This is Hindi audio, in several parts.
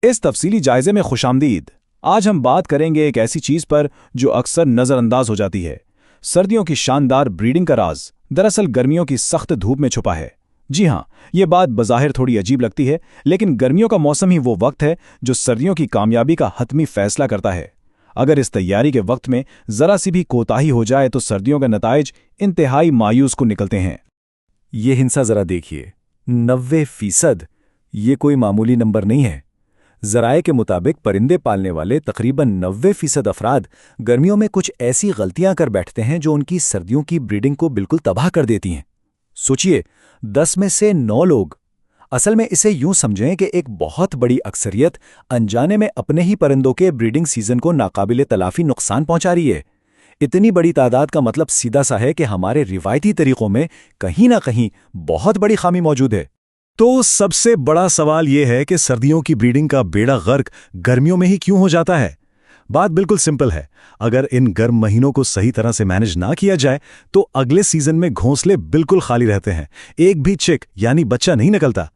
इस तफसीली जायजे में खुशामदीद। आज हम बात करेंगे एक ऐसी चीज़ पर जो अक्सर नज़रअंदाज हो जाती है। सर्दियों की शानदार ब्रीडिंग का राज दरअसल गर्मियों की सख्त धूप में छुपा है। जी हाँ, ये बात बज़ाहिर थोड़ी अजीब लगती है, लेकिन गर्मियों का मौसम ही वो वक्त है जो सर्दियों की कामयाबी का हतमी फैसला करता है। अगर इस तैयारी के वक्त में ज़रा सी भी कोताही हो जाए तो सर्दियों के नताइज इंतहाई मायूस को निकलते हैं। ये हिंसा जरा देखिए, 90%। ये कोई मामूली नंबर नहीं है। ज़राए के मुताबिक परिंदे पालने वाले तकरीबन 90% अफराद गर्मियों में कुछ ऐसी गलतियां कर बैठते हैं जो उनकी सर्दियों की ब्रीडिंग को बिल्कुल तबाह कर देती हैं। सोचिए, 10 में से 9 लोग। असल में इसे यूं समझें कि एक बहुत बड़ी अक्सरियत अनजाने में अपने ही परिंदों के ब्रीडिंग सीजन को नाकाबिले तलाफी नुकसान पहुंचा रही है। इतनी बड़ी तादाद का मतलब सीधा सा है कि हमारे रिवायती तरीकों में कहीं ना कहीं बहुत बड़ी खामी मौजूद है। तो सबसे बड़ा सवाल यह है कि सर्दियों की ब्रीडिंग का बेड़ा गर्क गर्मियों में ही क्यों हो जाता है। बात बिल्कुल सिंपल है। अगर इन गर्म महीनों को सही तरह से मैनेज ना किया जाए तो अगले सीजन में घोंसले बिल्कुल खाली रहते हैं, एक भी चिक यानी बच्चा नहीं निकलता।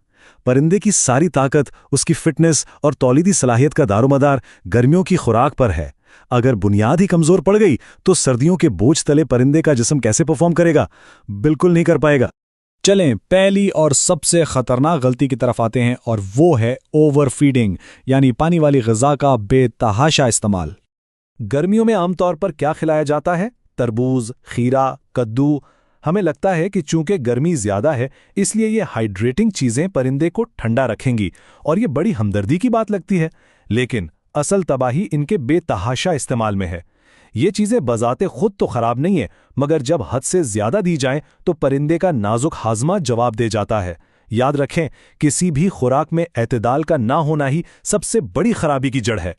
परिंदे की सारी ताकत, उसकी फिटनेस और तौलीदी सलाहियत का दारोमदार गर्मियों की खुराक पर है। अगर बुनियाद ही कमजोर पड़ गई तो सर्दियों के बोझ तले परिंदे का जिस्म कैसे परफॉर्म करेगा? बिल्कुल नहीं कर पाएगा। चलें पहली और सबसे खतरनाक गलती की तरफ आते हैं, और वो है ओवर फीडिंग, यानी पानी वाली ग़िज़ा का बेतहाशा इस्तेमाल। गर्मियों में आमतौर पर क्या खिलाया जाता है? तरबूज, खीरा, कद्दू। हमें लगता है कि चूंकि गर्मी ज्यादा है इसलिए ये हाइड्रेटिंग चीजें परिंदे को ठंडा रखेंगी, और ये बड़ी हमदर्दी की बात लगती है। लेकिन असल तबाही इनके बेतहाशा इस्तेमाल में है। ये चीजें बजाते खुद तो खराब नहीं है, मगर जब हद से ज्यादा दी जाएं तो परिंदे का नाजुक हाजमा जवाब दे जाता है। याद रखें, किसी भी खुराक में एतदाल का ना होना ही सबसे बड़ी खराबी की जड़ है।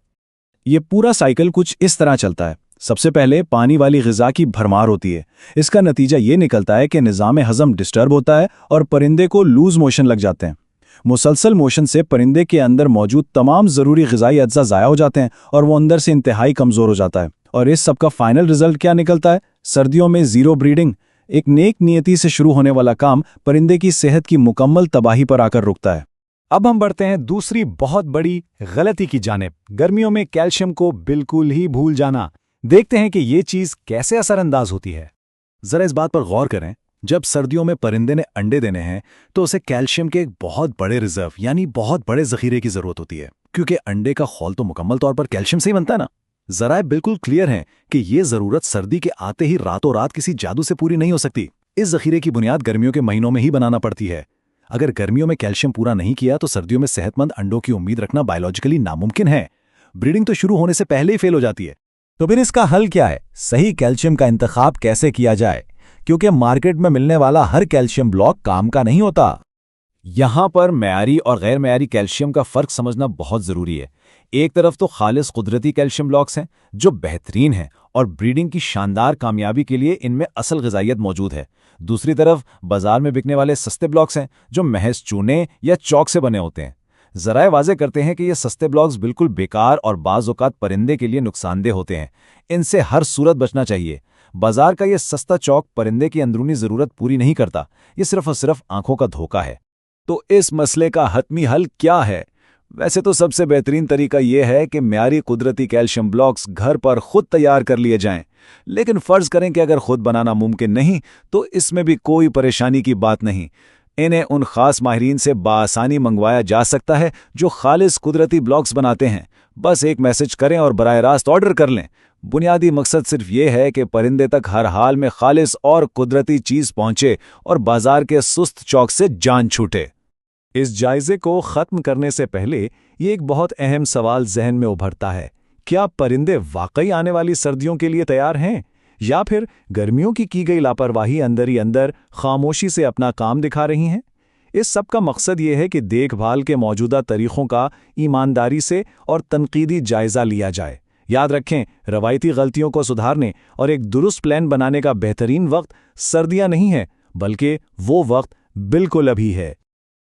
ये पूरा साइकिल कुछ इस तरह चलता है। सबसे पहले पानी वाली ग़िज़ा की भरमार होती है। इसका नतीजा ये निकलता है कि निज़ाम हज़म डिस्टर्ब होता है और परिंदे को लूज मोशन लग जाते हैं। मुसलसल मोशन से परिंदे के अंदर मौजूद तमाम ज़रूरी ग़िज़ाई अज्जा ज़ाया हो जाते हैं और वो अंदर से इंतहाई कमज़ोर हो जाता है। और इस सब का फाइनल रिजल्ट क्या निकलता है? सर्दियों में ज़ीरो ब्रीडिंग। एक नेक नियति से शुरू होने वाला काम परिंदे की सेहत की मुकम्मल तबाही पर आकर रुकता है। अब हम बढ़ते हैं दूसरी बहुत बड़ी गलती की जानिब, गर्मियों में कैल्शियम को बिल्कुल ही भूल जाना। देखते हैं कि ये चीज़ कैसे असरअंदाज होती है। जरा इस बात पर गौर करें, जब सर्दियों में परिंदे ने अंडे देने हैं तो उसे कैल्शियम के एक बहुत बड़े रिजर्व यानी बहुत बड़े जखीरे की जरूरत होती है, क्योंकि अंडे का खौल तो मुकम्मल तौर पर कैल्शियम से ही बनता है ना। जराए बिल्कुल क्लियर हैं कि ये जरूरत सर्दी के आते ही रातों रात किसी जादू से पूरी नहीं हो सकती। इस जखीरे की बुनियाद गर्मियों के महीनों में ही बनाना पड़ती है। अगर गर्मियों में कैल्शियम पूरा नहीं किया तो सर्दियों में सेहतमंद अंडों की उम्मीद रखना बायोलॉजिकली नामुमकिन है। ब्रीडिंग तो शुरू होने से पहले ही फेल हो जाती है। तो फिर इसका हल क्या है? सही कैल्शियम का इंतखाब कैसे किया जाए? क्योंकि मार्केट में मिलने वाला हर कैल्शियम ब्लॉक काम का नहीं होता। यहाँ पर मयारी और गैर मयारी कैल्शियम का फ़र्क समझना बहुत ज़रूरी है। एक तरफ तो खालिस कुदरती कैल्शियम ब्लॉक्स हैं जो बेहतरीन हैं और ब्रीडिंग की शानदार कामयाबी के लिए इनमें असल ग़िज़ाइयत मौजूद है। दूसरी तरफ बाजार में बिकने वाले सस्ते ब्लॉक्स हैं जो महज चूने या चौक से बने होते हैं। ज़राए वाज़े करते हैं कि ये सस्ते ब्लॉक्स बिल्कुल बेकार और बाज़ औक़ात परिंदे के लिए नुकसानदेह होते हैं। इनसे हर सूरत बचना चाहिए। बाजार का ये सस्ता चौक परिंदे की अंदरूनी ज़रूरत पूरी नहीं करता, ये सिर्फ और सिर्फ आंखों का धोखा है। तो इस मसले का हतमी हल क्या है? वैसे तो सबसे बेहतरीन तरीका यह है कि म्यारी कुदरती कैल्शियम ब्लॉक्स घर पर खुद तैयार कर लिए जाएं। लेकिन फ़र्ज़ करें कि अगर खुद बनाना मुमकिन नहीं तो इसमें भी कोई परेशानी की बात नहीं। इन्हें उन ख़ास माहिरीन से बासानी मंगवाया जा सकता है जो खालिस कुदरती ब्लॉक्स बनाते हैं। बस एक मैसेज करें और बराह रास्त ऑर्डर कर लें। बुनियादी मकसद सिर्फ ये है कि परिंदे तक हर हाल में खालिस और कुदरती चीज़ पहुंचे और बाजार के सुस्त चौक से जान छूटे। इस जायजे को ख़त्म करने से पहले ये एक बहुत अहम सवाल जहन में उभरता है। क्या परिंदे वाकई आने वाली सर्दियों के लिए तैयार हैं, या फिर गर्मियों की गई लापरवाही अंदर ही अंदर खामोशी से अपना काम दिखा रही हैं? इस सब का मकसद ये है कि देखभाल के मौजूदा तरीक़ों का ईमानदारी से और तनकीदी जायज़ा लिया जाए। याद रखें, रवायती गलतियों को सुधारने और एक दुरुस्त प्लान बनाने का बेहतरीन वक्त सर्दियां नहीं है, बल्कि वो वक्त बिल्कुल अभी है।